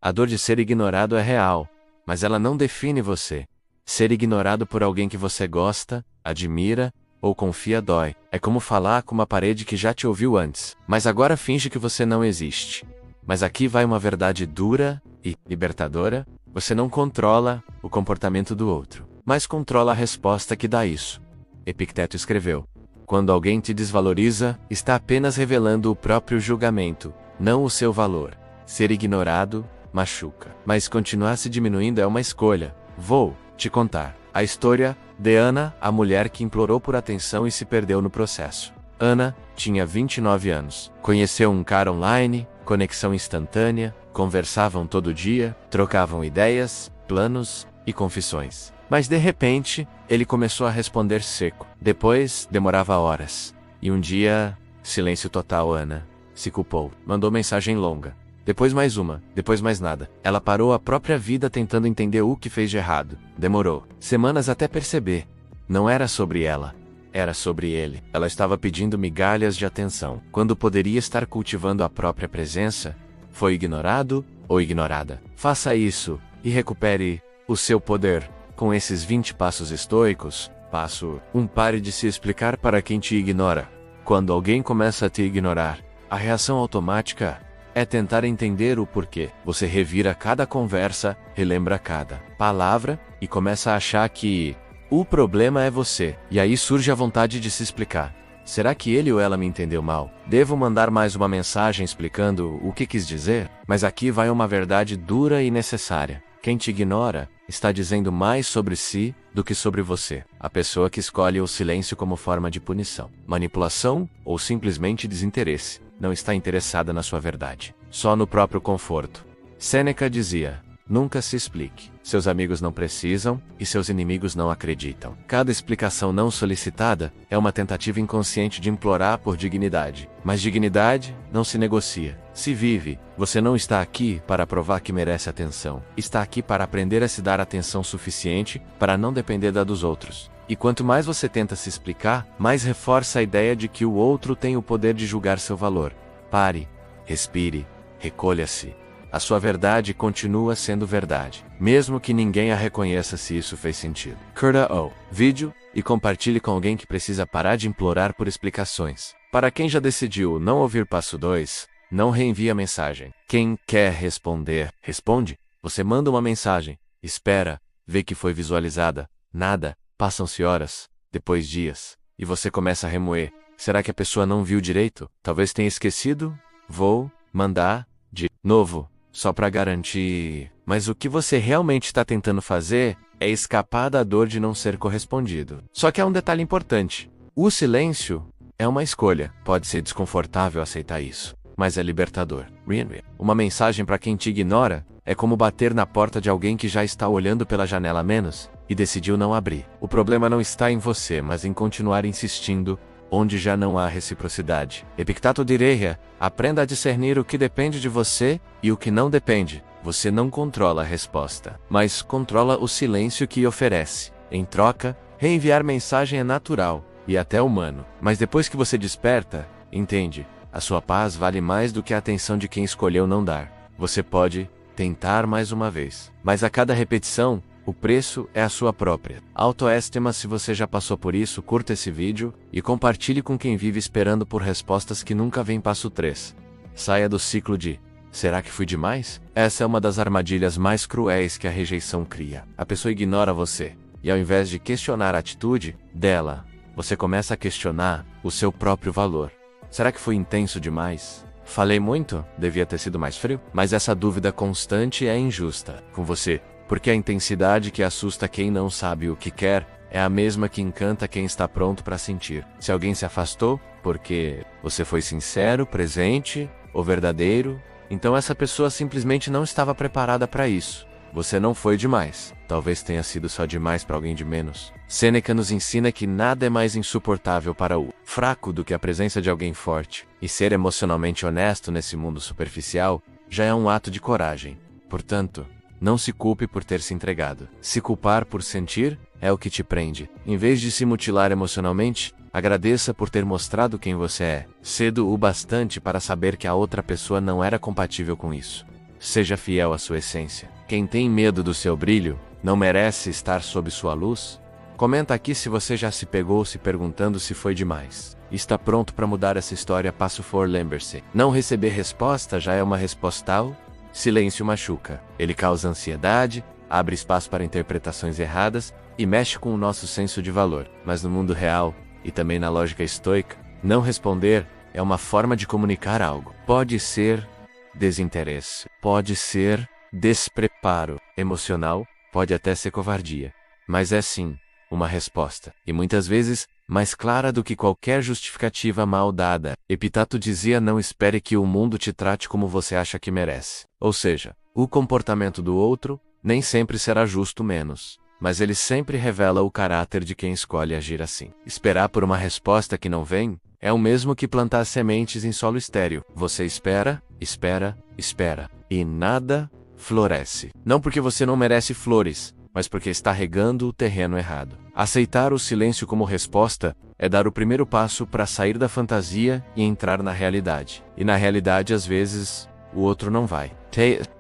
A dor de ser ignorado é real, mas ela não define você. Ser ignorado por alguém que você gosta, admira ou confia dói. É como falar com uma parede que já te ouviu antes, mas agora finge que você não existe. Mas aqui vai uma verdade dura e libertadora: você não controla o comportamento do outro, mas controla a resposta que dá isso. Epicteto escreveu: quando alguém te desvaloriza, está apenas revelando o próprio julgamento, não o seu valor. Ser ignorado machuca, mas continuar se diminuindo é uma escolha. Vou te contar a história de Ana, a mulher que implorou por atenção e se perdeu no processo. Ana tinha 29 anos. Conheceu um cara online, conexão instantânea, conversavam todo dia, trocavam ideias, planos e confissões. Mas de repente, ele começou a responder seco. Depois, demorava horas. E um dia, silêncio total. Ana se culpou. Mandou mensagem longa. Depois mais uma, depois mais nada. Ela parou a própria vida tentando entender o que fez de errado. Demorou semanas até perceber. Não era sobre ela. Era sobre ele. Ela estava pedindo migalhas de atenção, quando poderia estar cultivando a própria presença. Foi ignorado ou ignorada. Faça isso e recupere o seu poder com esses 20 passos estoicos. Passo 1. Pare de se explicar para quem te ignora. Quando alguém começa a te ignorar, a reação automática é tentar entender o porquê. Você revira cada conversa, relembra cada palavra e começa a achar que o problema é você. E aí surge a vontade de se explicar. Será que ele ou ela me entendeu mal? Devo mandar mais uma mensagem explicando o que quis dizer? Mas aqui vai uma verdade dura e necessária. Quem te ignora está dizendo mais sobre si do que sobre você. A pessoa que escolhe o silêncio como forma de punição, manipulação ou simplesmente desinteresse, não está interessada na sua verdade, só no próprio conforto. Sêneca dizia: nunca se explique. Seus amigos não precisam e seus inimigos não acreditam. Cada explicação não solicitada é uma tentativa inconsciente de implorar por dignidade. Mas dignidade não se negocia, se vive. Você não está aqui para provar que merece atenção. Está aqui para aprender a se dar atenção suficiente para não depender da dos outros. E quanto mais você tenta se explicar, mais reforça a ideia de que o outro tem o poder de julgar seu valor. Pare, respire, recolha-se. A sua verdade continua sendo verdade, mesmo que ninguém a reconheça. Se isso fez sentido, curta o vídeo e compartilhe com alguém que precisa parar de implorar por explicações. Para quem já decidiu não ouvir passo 2, não reenvie a mensagem. Quem quer responder, responde. Você manda uma mensagem, espera, vê que foi visualizada, nada, passam-se horas, depois dias, e você começa a remoer. Será que a pessoa não viu direito? Talvez tenha esquecido? Vou mandar de novo, só para garantir. Mas o que você realmente está tentando fazer é escapar da dor de não ser correspondido. Só que há um detalhe importante. O silêncio é uma escolha. Pode ser desconfortável aceitar isso, mas é libertador. Uma mensagem para quem te ignora é como bater na porta de alguém que já está olhando pela janela há menos e decidiu não abrir. O problema não está em você, mas em continuar insistindo onde já não há reciprocidade. Epicteto diria: aprenda a discernir o que depende de você e o que não depende. Você não controla a resposta, mas controla o silêncio que oferece. Em troca, reenviar mensagem é natural e até humano. Mas depois que você desperta, entende, a sua paz vale mais do que a atenção de quem escolheu não dar. Você pode tentar mais uma vez, mas a cada repetição, o preço é a sua própria autoestima. Se você já passou por isso, curta esse vídeo e compartilhe com quem vive esperando por respostas que nunca vem. Passo 3. Saia do ciclo de será que fui demais? Essa é uma das armadilhas mais cruéis que a rejeição cria. A pessoa ignora você, e ao invés de questionar a atitude dela, você começa a questionar o seu próprio valor. Será que fui intenso demais? Falei muito? Devia ter sido mais frio? Mas essa dúvida constante é injusta com você, porque a intensidade que assusta quem não sabe o que quer é a mesma que encanta quem está pronto para sentir. Se alguém se afastou porque você foi sincero, presente ou verdadeiro, então essa pessoa simplesmente não estava preparada para isso. Você não foi demais. Talvez tenha sido só demais para alguém de menos. Sêneca nos ensina que nada é mais insuportável para o fraco do que a presença de alguém forte. E ser emocionalmente honesto nesse mundo superficial já é um ato de coragem. Portanto, não se culpe por ter se entregado. Se culpar por sentir é o que te prende. Em vez de se mutilar emocionalmente, agradeça por ter mostrado quem você é, cedo o bastante para saber que a outra pessoa não era compatível com isso. Seja fiel à sua essência. Quem tem medo do seu brilho, não merece estar sob sua luz? Comenta aqui se você já se pegou se perguntando se foi demais. Está pronto para mudar essa história? Passo for, lembre-se. Não receber resposta já é uma respostal? Silêncio machuca. Ele causa ansiedade, abre espaço para interpretações erradas e mexe com o nosso senso de valor. Mas no mundo real, e também na lógica estoica, não responder é uma forma de comunicar algo. Pode ser desinteresse, pode ser despreparo emocional, pode até ser covardia. Mas é sim uma resposta, e muitas vezes mais clara do que qualquer justificativa mal dada. Epitato dizia: não espere que o mundo te trate como você acha que merece. Ou seja, o comportamento do outro nem sempre será justo menos, mas ele sempre revela o caráter de quem escolhe agir assim. Esperar por uma resposta que não vem é o mesmo que plantar sementes em solo estéril. Você espera, espera, espera, e nada floresce. Não porque você não merece flores, mas porque está regando o terreno errado. Aceitar o silêncio como resposta é dar o primeiro passo para sair da fantasia e entrar na realidade. E na realidade, às vezes, o outro não vai.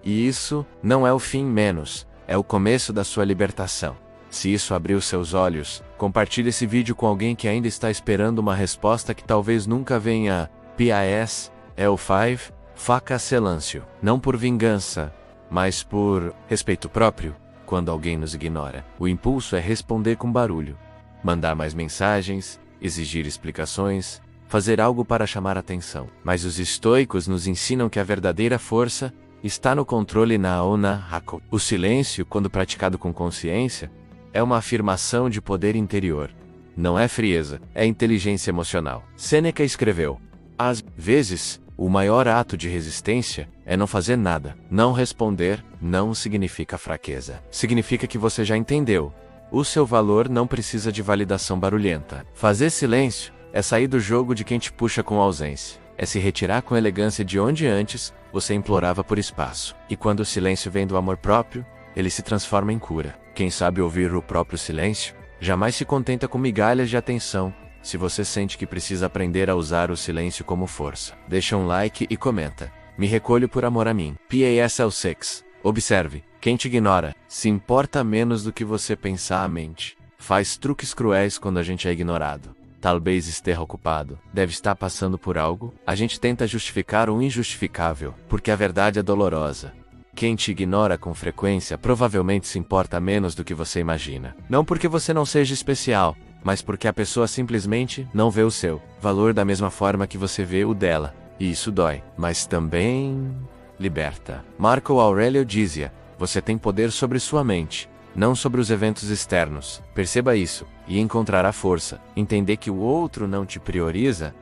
E isso não é o fim menos, é o começo da sua libertação. Se isso abriu seus olhos, compartilhe esse vídeo com alguém que ainda está esperando uma resposta que talvez nunca venha. PAS, L5, faca silêncio. Não por vingança, mas por respeito próprio. Quando alguém nos ignora, o impulso é responder com barulho, mandar mais mensagens, exigir explicações, fazer algo para chamar atenção. Mas os estoicos nos ensinam que a verdadeira força está no controle na Ona-Hako. O silêncio, quando praticado com consciência, é uma afirmação de poder interior. Não é frieza, é inteligência emocional. Sêneca escreveu: às vezes, o maior ato de resistência é não fazer nada. Não responder não significa fraqueza. Significa que você já entendeu. O seu valor não precisa de validação barulhenta. Fazer silêncio é sair do jogo de quem te puxa com ausência. É se retirar com elegância de onde antes você implorava por espaço. E quando o silêncio vem do amor próprio, ele se transforma em cura. Quem sabe ouvir o próprio silêncio, jamais se contenta com migalhas de atenção. Se você sente que precisa aprender a usar o silêncio como força, deixa um like e comenta. Me recolho por amor a mim. PASL6. Observe, quem te ignora se importa menos do que você pensar a mente. Faz truques cruéis quando a gente é ignorado. Talvez esteja ocupado. Deve estar passando por algo. A gente tenta justificar o injustificável, porque a verdade é dolorosa. Quem te ignora com frequência provavelmente se importa menos do que você imagina. Não porque você não seja especial, mas porque a pessoa simplesmente não vê o seu valor da mesma forma que você vê o dela. E isso dói, mas também liberta. Marco Aurélio dizia: você tem poder sobre sua mente, não sobre os eventos externos. Perceba isso, e encontrará força. Entender que o outro não te prioriza,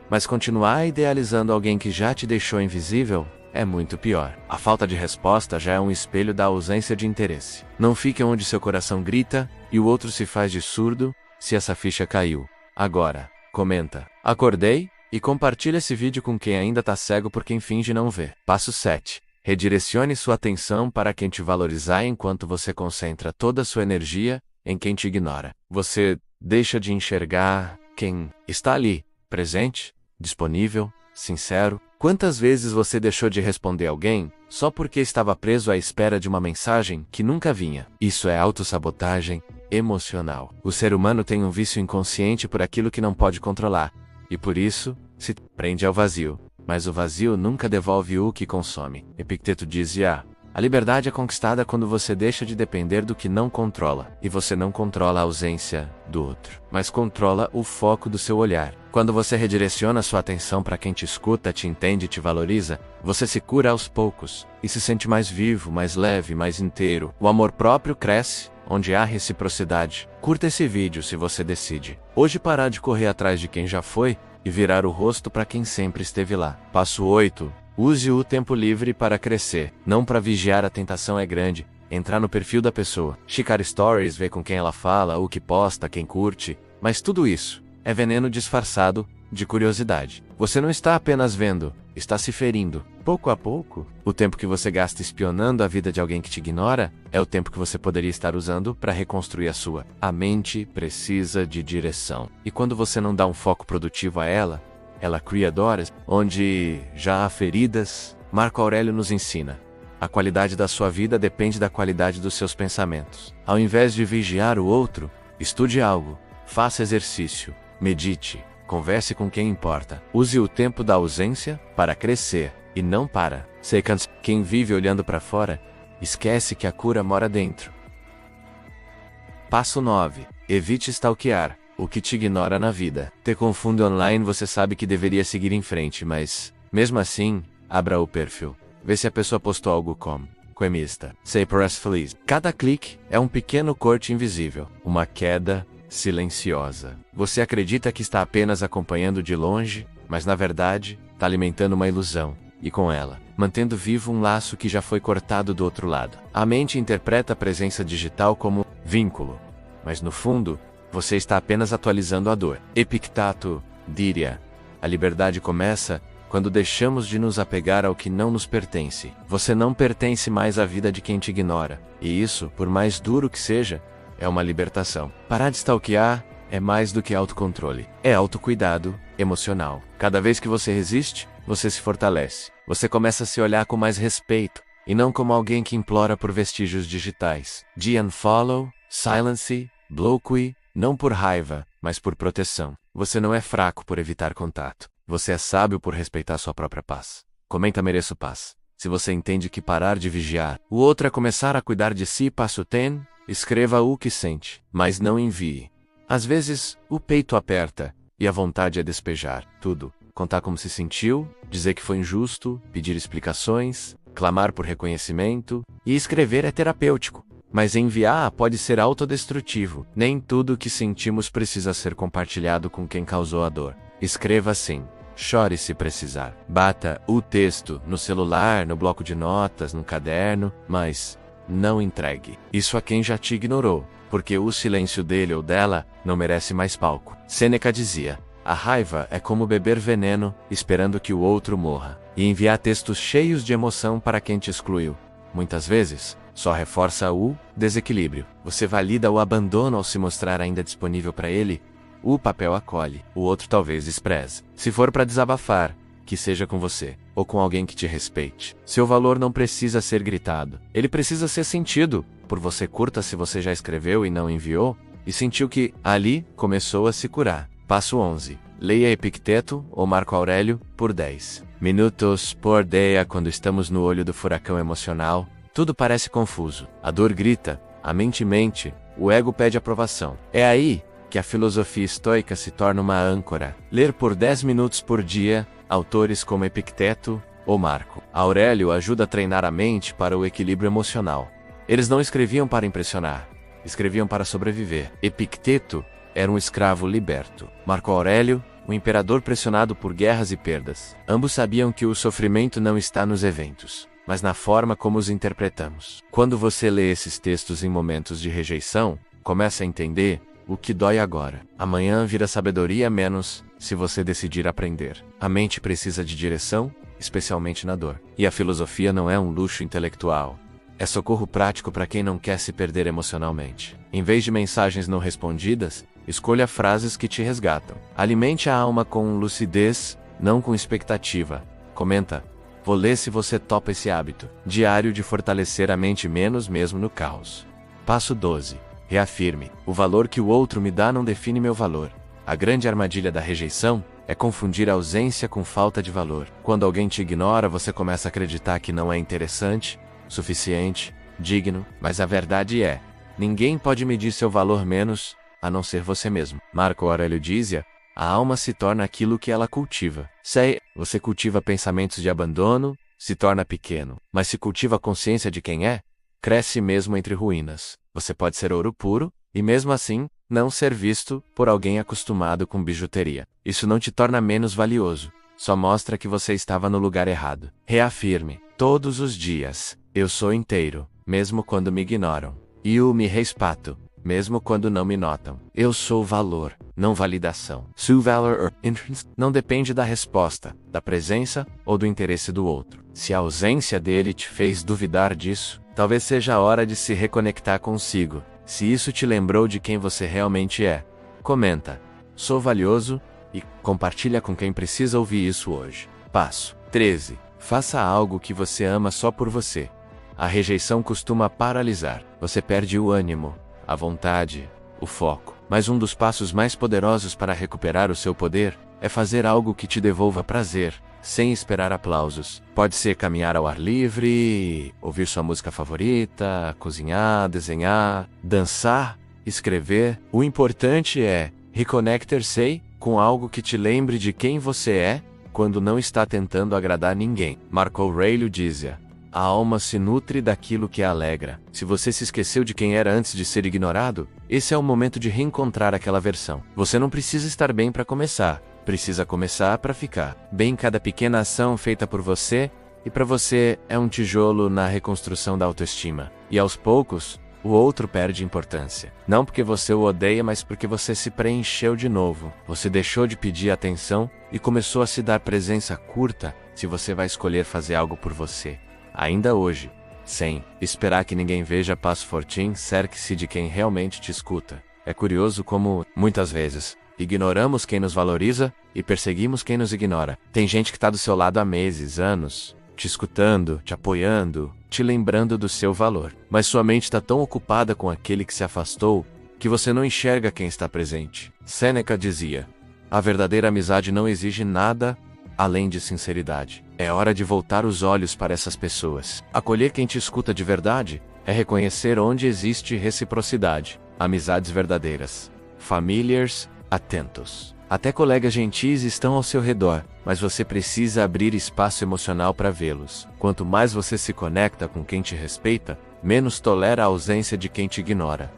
mas continuar idealizando alguém que já te deixou invisível, é muito pior. A falta de resposta já é um espelho da ausência de interesse. Não fique onde seu coração grita, e o outro se faz de surdo, se essa ficha caiu. Agora, comenta: acordei? E compartilha esse vídeo com quem ainda tá cego por quem finge não ver. Passo 7. Redirecione sua atenção para quem te valorizar enquanto você concentra toda a sua energia em quem te ignora. Você deixa de enxergar quem está ali, presente, disponível, sincero. Quantas vezes você deixou de responder alguém só porque estava preso à espera de uma mensagem que nunca vinha? Isso é autossabotagem emocional. O ser humano tem um vício inconsciente por aquilo que não pode controlar, e por isso se prende ao vazio. Mas o vazio nunca devolve o que consome. Epicteto dizia: a liberdade é conquistada quando você deixa de depender do que não controla. E você não controla a ausência do outro, mas controla o foco do seu olhar. Quando você redireciona sua atenção para quem te escuta, te entende e te valoriza, você se cura aos poucos e se sente mais vivo, mais leve, mais inteiro. O amor próprio cresce onde há reciprocidade. Curta esse vídeo se você decide hoje parar de correr atrás de quem já foi e virar o rosto para quem sempre esteve lá. Passo 8. Use o tempo livre para crescer, não para vigiar. A tentação é grande. Entrar no perfil da pessoa, checar stories, ver com quem ela fala, o que posta, quem curte, mas tudo isso é veneno disfarçado de curiosidade. Você não está apenas vendo, está se ferindo. Pouco a pouco, o tempo que você gasta espionando a vida de alguém que te ignora é o tempo que você poderia estar usando para reconstruir a sua. A mente precisa de direção. E quando você não dá um foco produtivo a ela, ela cria dores onde já há feridas. Marco Aurélio nos ensina: A qualidade da sua vida depende da qualidade dos seus pensamentos. Ao invés de vigiar o outro, estude algo, faça exercício, medite, converse com quem importa. Use o tempo da ausência para crescer e não para ser cansado. Quem vive olhando para fora, esquece que a cura mora dentro. Passo 9. Evite stalkear o que te ignora na vida. Te confunde online, você sabe que deveria seguir em frente, mas, mesmo assim, abra o perfil. Vê se a pessoa postou algo como coemista. Sei press feliz. Cada clique é um pequeno corte invisível, uma queda silenciosa. Você acredita que está apenas acompanhando de longe, mas na verdade, está alimentando uma ilusão, e com ela, mantendo vivo um laço que já foi cortado do outro lado. A mente interpreta a presença digital como vínculo, mas no fundo, você está apenas atualizando a dor. Epicteto diria: a liberdade começa quando deixamos de nos apegar ao que não nos pertence. Você não pertence mais à vida de quem te ignora, e isso, por mais duro que seja, é uma libertação. Parar de stalkear é mais do que autocontrole. É autocuidado emocional. Cada vez que você resiste, você se fortalece. Você começa a se olhar com mais respeito, e não como alguém que implora por vestígios digitais. De unfollow, silence, bloqueie, não por raiva, mas por proteção. Você não é fraco por evitar contato. Você é sábio por respeitar sua própria paz. Comenta mereço paz. Se você entende que parar de vigiar o outro é começar a cuidar de si, passo 10, escreva o que sente, mas não envie. Às vezes, o peito aperta, e a vontade é despejar tudo. Contar como se sentiu, dizer que foi injusto, pedir explicações, clamar por reconhecimento, e escrever é terapêutico. Mas enviar pode ser autodestrutivo. Nem tudo o que sentimos precisa ser compartilhado com quem causou a dor. Escreva assim. Chore se precisar. Bata o texto no celular, no bloco de notas, no caderno, mas não entregue isso a quem já te ignorou, porque o silêncio dele ou dela não merece mais palco. Sêneca dizia: a raiva é como beber veneno, esperando que o outro morra. E enviar textos cheios de emoção para quem te excluiu, muitas vezes, só reforça o desequilíbrio. Você valida o abandono ao se mostrar ainda disponível para ele. O papel acolhe, o outro talvez despreze. Se for para desabafar, que seja com você, ou com alguém que te respeite. Seu valor não precisa ser gritado. Ele precisa ser sentido. Por você, curta se você já escreveu e não enviou, e sentiu que, ali, começou a se curar. Passo 11. Leia Epicteto ou Marco Aurélio por 10 minutos por dia. Quando estamos no olho do furacão emocional, tudo parece confuso. A dor grita, a mente mente, o ego pede aprovação. É aí que a filosofia estoica se torna uma âncora. Ler por 10 minutos por dia, autores como Epicteto ou Marco Aurélio ajuda a treinar a mente para o equilíbrio emocional. Eles não escreviam para impressionar, escreviam para sobreviver. Epicteto era um escravo liberto. Marco Aurélio, um imperador pressionado por guerras e perdas. Ambos sabiam que o sofrimento não está nos eventos, mas na forma como os interpretamos. Quando você lê esses textos em momentos de rejeição, começa a entender o que dói agora. Amanhã virá sabedoria menos, se você decidir aprender. A mente precisa de direção, especialmente na dor. E a filosofia não é um luxo intelectual. É socorro prático para quem não quer se perder emocionalmente. Em vez de mensagens não respondidas, escolha frases que te resgatam. Alimente a alma com lucidez, não com expectativa. Comenta: vou ler se você topa esse hábito. Diário de fortalecer a mente menos mesmo no caos. Passo 12. Reafirme. O valor que o outro me dá não define meu valor. A grande armadilha da rejeição é confundir a ausência com falta de valor. Quando alguém te ignora, você começa a acreditar que não é interessante, suficiente, digno, mas a verdade é: ninguém pode medir seu valor menos, a não ser você mesmo. Marco Aurélio dizia: a alma se torna aquilo que ela cultiva. Se você cultiva pensamentos de abandono, se torna pequeno. Mas se cultiva a consciência de quem é, cresce mesmo entre ruínas. Você pode ser ouro puro, e mesmo assim, não ser visto por alguém acostumado com bijuteria. Isso não te torna menos valioso, só mostra que você estava no lugar errado. Reafirme, todos os dias: eu sou inteiro, mesmo quando me ignoram. E eu me respeito, mesmo quando não me notam. Eu sou valor, não validação. Seu valor or interest não depende da resposta, da presença ou do interesse do outro. Se a ausência dele te fez duvidar disso, talvez seja a hora de se reconectar consigo. Se isso te lembrou de quem você realmente é, comenta: sou valioso, e compartilha com quem precisa ouvir isso hoje. Passo 13. Faça algo que você ama só por você. A rejeição costuma paralisar. Você perde o ânimo, a vontade, o foco. Mas um dos passos mais poderosos para recuperar o seu poder é fazer algo que te devolva prazer, sem esperar aplausos. Pode ser caminhar ao ar livre, ouvir sua música favorita, cozinhar, desenhar, dançar, escrever. O importante é reconnectar-se com algo que te lembre de quem você é quando não está tentando agradar ninguém. Marco Aurélio dizia: a alma se nutre daquilo que a alegra. Se você se esqueceu de quem era antes de ser ignorado, esse é o momento de reencontrar aquela versão. Você não precisa estar bem para começar. Precisa começar para ficar bem. Cada pequena ação feita por você e para você é um tijolo na reconstrução da autoestima. E aos poucos, o outro perde importância. Não porque você o odeia, mas porque você se preencheu de novo. Você deixou de pedir atenção e começou a se dar presença curta se você vai escolher fazer algo por você. Ainda hoje, sem esperar que ninguém veja passo fortinho, cerque-se de quem realmente te escuta. É curioso como, muitas vezes, ignoramos quem nos valoriza e perseguimos quem nos ignora. Tem gente que está do seu lado há meses, anos, te escutando, te apoiando, te lembrando do seu valor. Mas sua mente está tão ocupada com aquele que se afastou que você não enxerga quem está presente. Sêneca dizia: a verdadeira amizade não exige nada além de sinceridade. É hora de voltar os olhos para essas pessoas. Acolher quem te escuta de verdade é reconhecer onde existe reciprocidade. Amizades verdadeiras. Familiars atentos. Até colegas gentis estão ao seu redor, mas você precisa abrir espaço emocional para vê-los. Quanto mais você se conecta com quem te respeita, menos tolera a ausência de quem te ignora.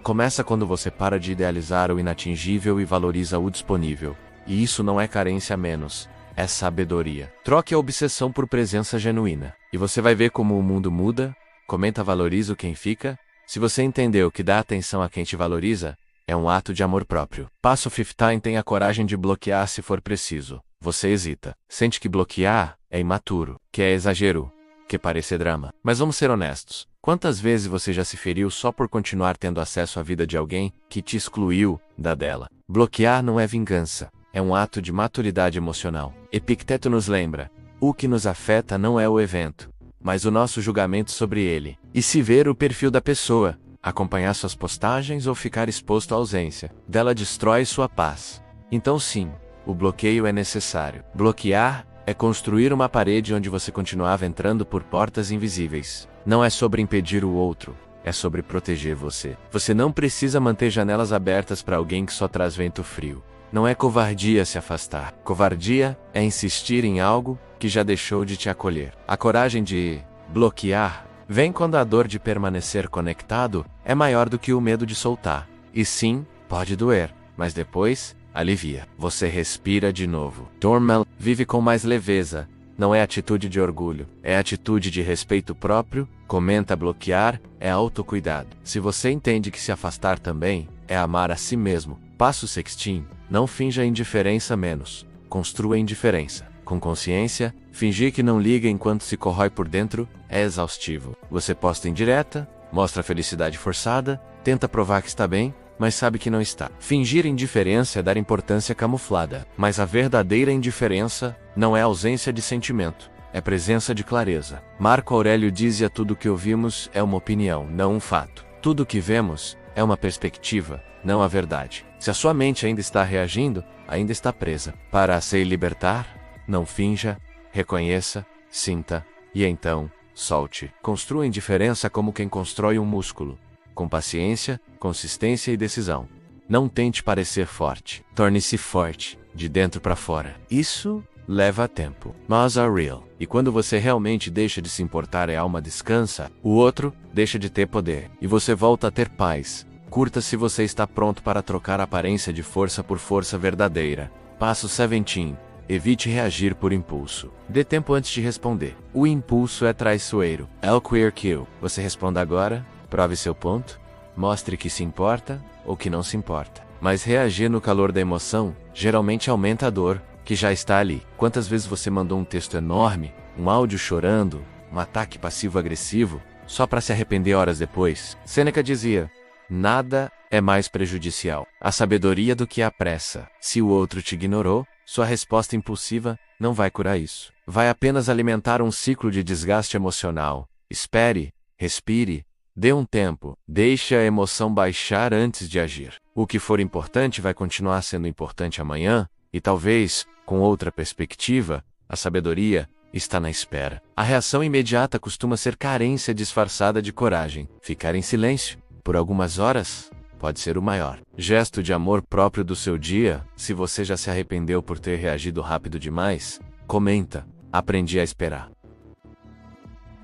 Começa quando você para de idealizar o inatingível e valoriza o disponível. E isso não é carência menos. É sabedoria. Troque a obsessão por presença genuína. E você vai ver como o mundo muda. Comenta, valoriza quem fica. Se você entendeu que dar atenção a quem te valoriza é um ato de amor próprio. Passo 15: tenha coragem de bloquear se for preciso. Você hesita. Sente que bloquear é imaturo, que é exagero, que parece drama. Mas vamos ser honestos. Quantas vezes você já se feriu só por continuar tendo acesso à vida de alguém que te excluiu da dela? Bloquear não é vingança. É um ato de maturidade emocional. Epicteto nos lembra: o que nos afeta não é o evento, mas o nosso julgamento sobre ele. E se ver o perfil da pessoa, acompanhar suas postagens ou ficar exposto à ausência dela destrói sua paz. Então sim, o bloqueio é necessário. Bloquear é construir uma parede onde você continuava entrando por portas invisíveis. Não é sobre impedir o outro, é sobre proteger você. Você não precisa manter janelas abertas para alguém que só traz vento frio. Não é covardia se afastar. Covardia é insistir em algo que já deixou de te acolher. A coragem de bloquear vem quando a dor de permanecer conectado é maior do que o medo de soltar. E sim, pode doer, mas depois, alivia. Você respira de novo. Dormel vive com mais leveza. Não é atitude de orgulho, é atitude de respeito próprio. Comenta: bloquear é autocuidado. Se você entende que se afastar também é amar a si mesmo. Passo 16: não finja indiferença menos. Construa indiferença. Com consciência, fingir que não liga enquanto se corrói por dentro é exaustivo. Você posta indireta, mostra felicidade forçada, tenta provar que está bem, mas sabe que não está. Fingir indiferença é dar importância camuflada. Mas a verdadeira indiferença não é ausência de sentimento, é presença de clareza. Marco Aurélio dizia: tudo o que ouvimos é uma opinião, não um fato. Tudo o que vemos é uma perspectiva, não a verdade. Se a sua mente ainda está reagindo, ainda está presa. Para se libertar, não finja, reconheça, sinta, e então, solte. Construa indiferença como quem constrói um músculo, com paciência, consistência e decisão. Não tente parecer forte. Torne-se forte, de dentro para fora. Isso leva tempo, mas é real. E quando você realmente deixa de se importar e a alma descansa, o outro deixa de ter poder. E você volta a ter paz. Curta se você está pronto para trocar a aparência de força por força verdadeira. Passo 17: evite reagir por impulso. Dê tempo antes de responder. O impulso é traiçoeiro. É o queer kill. Você responda agora, prove seu ponto, mostre que se importa ou que não se importa. Mas reagir no calor da emoção geralmente aumenta a dor que já está ali. Quantas vezes você mandou um texto enorme, um áudio chorando, um ataque passivo-agressivo, só para se arrepender horas depois? Sêneca dizia: nada é mais prejudicial à sabedoria do que a pressa. Se o outro te ignorou, sua resposta impulsiva não vai curar isso. Vai apenas alimentar um ciclo de desgaste emocional. Espere, respire, dê um tempo, deixe a emoção baixar antes de agir. O que for importante vai continuar sendo importante amanhã, e talvez, com outra perspectiva, a sabedoria está na espera. A reação imediata costuma ser carência disfarçada de coragem. Ficar em silêncio, por algumas horas, pode ser o maior gesto de amor próprio do seu dia. Se você já se arrependeu por ter reagido rápido demais, comenta: aprendi a esperar.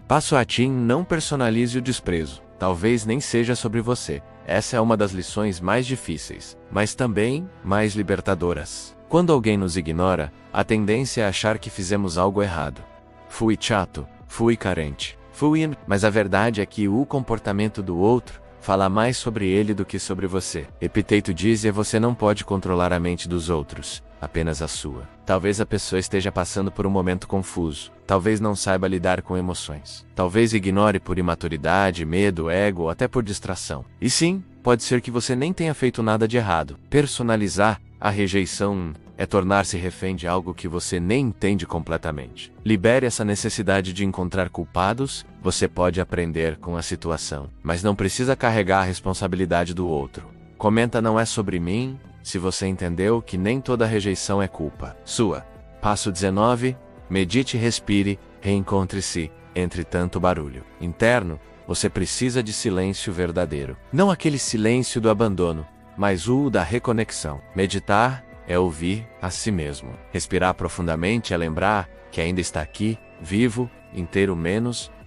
Passo a Tim: não personalize o desprezo. Talvez nem seja sobre você. Essa é uma das lições mais difíceis, mas também mais libertadoras. Quando alguém nos ignora, a tendência é achar que fizemos algo errado. Fui chato, fui carente, mas a verdade é que o comportamento do outro fala mais sobre ele do que sobre você. Epiteto dizia: você não pode controlar a mente dos outros, apenas a sua. Talvez a pessoa esteja passando por um momento confuso. Talvez não saiba lidar com emoções. Talvez ignore por imaturidade, medo, ego ou até por distração. E sim, pode ser que você nem tenha feito nada de errado. Personalizar a rejeição é tornar-se refém de algo que você nem entende completamente. Libere essa necessidade de encontrar culpados. Você pode aprender com a situação, mas não precisa carregar a responsabilidade do outro. Comenta: não é sobre mim, se você entendeu que nem toda rejeição é culpa sua. Passo 19. Medite, respire, reencontre-se entre tanto barulho interno. Você precisa de silêncio verdadeiro. Não aquele silêncio do abandono, mas o da reconexão. Meditar é ouvir a si mesmo. Respirar profundamente é lembrar que ainda está aqui, vivo, inteiro,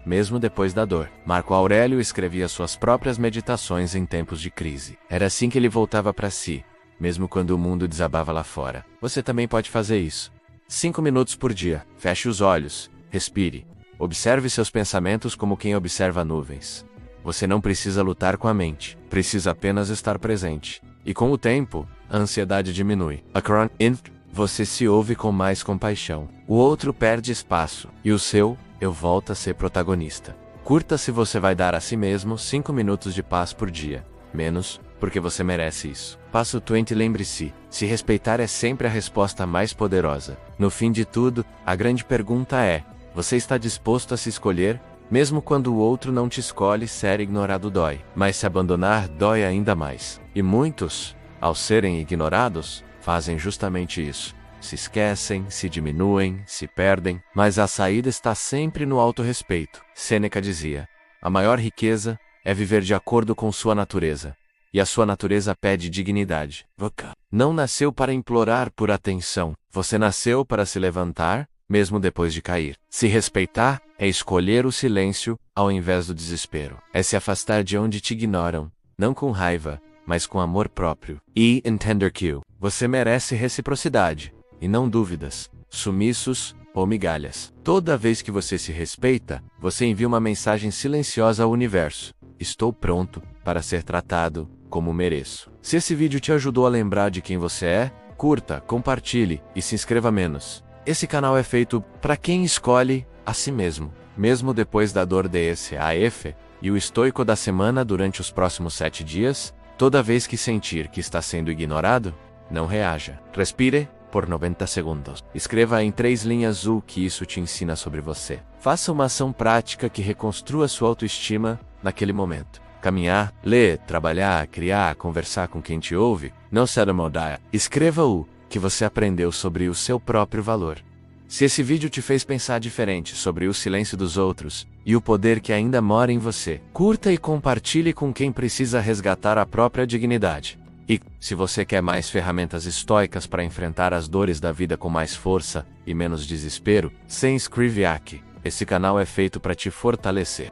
mesmo depois da dor. Marco Aurélio escrevia suas próprias meditações em tempos de crise. Era assim que ele voltava para si, mesmo quando o mundo desabava lá fora. Você também pode fazer isso. 5 minutos por dia. Feche os olhos, respire. Observe seus pensamentos como quem observa nuvens. Você não precisa lutar com a mente, precisa apenas estar presente. E com o tempo, a ansiedade diminui. Você se ouve com mais compaixão. O outro perde espaço, e o seu eu volta a ser protagonista. Curta se você vai dar a si mesmo 5 minutos de paz por dia. Menos, porque você merece isso. Passo 20. Lembre-se, se respeitar é sempre a resposta mais poderosa. No fim de tudo, a grande pergunta é: você está disposto a se escolher? Mesmo quando o outro não te escolhe, ser ignorado dói. Mas se abandonar, dói ainda mais. E muitos, ao serem ignorados, fazem justamente isso. Se esquecem, se diminuem, se perdem. Mas a saída está sempre no autorrespeito. Sêneca dizia: a maior riqueza é viver de acordo com sua natureza. E a sua natureza pede dignidade. Não nasceu para implorar por atenção. Você nasceu para se levantar, mesmo depois de cair. Se respeitar é escolher o silêncio, ao invés do desespero. É se afastar de onde te ignoram, não com raiva, mas com amor próprio. E entender que você merece reciprocidade, e não dúvidas, sumiços ou migalhas. Toda vez que você se respeita, você envia uma mensagem silenciosa ao universo: estou pronto para ser tratado como mereço. Se esse vídeo te ajudou a lembrar de quem você é, curta, compartilhe e se inscreva menos. Esse canal é feito para quem escolhe a si mesmo. Mesmo depois da dor desse AF e o estoico da semana durante os próximos 7 dias, toda vez que sentir que está sendo ignorado, não reaja. Respire por 90 segundos. Escreva em 3 linhas o que isso te ensina sobre você. Faça uma ação prática que reconstrua sua autoestima naquele momento. Caminhar, ler, trabalhar, criar, conversar com quem te ouve, não se acomodar. Escreva o que você aprendeu sobre o seu próprio valor. Se esse vídeo te fez pensar diferente sobre o silêncio dos outros e o poder que ainda mora em você, curta e compartilhe com quem precisa resgatar a própria dignidade. E, se você quer mais ferramentas estoicas para enfrentar as dores da vida com mais força e menos desespero, se inscreve aqui. Esse canal é feito para te fortalecer.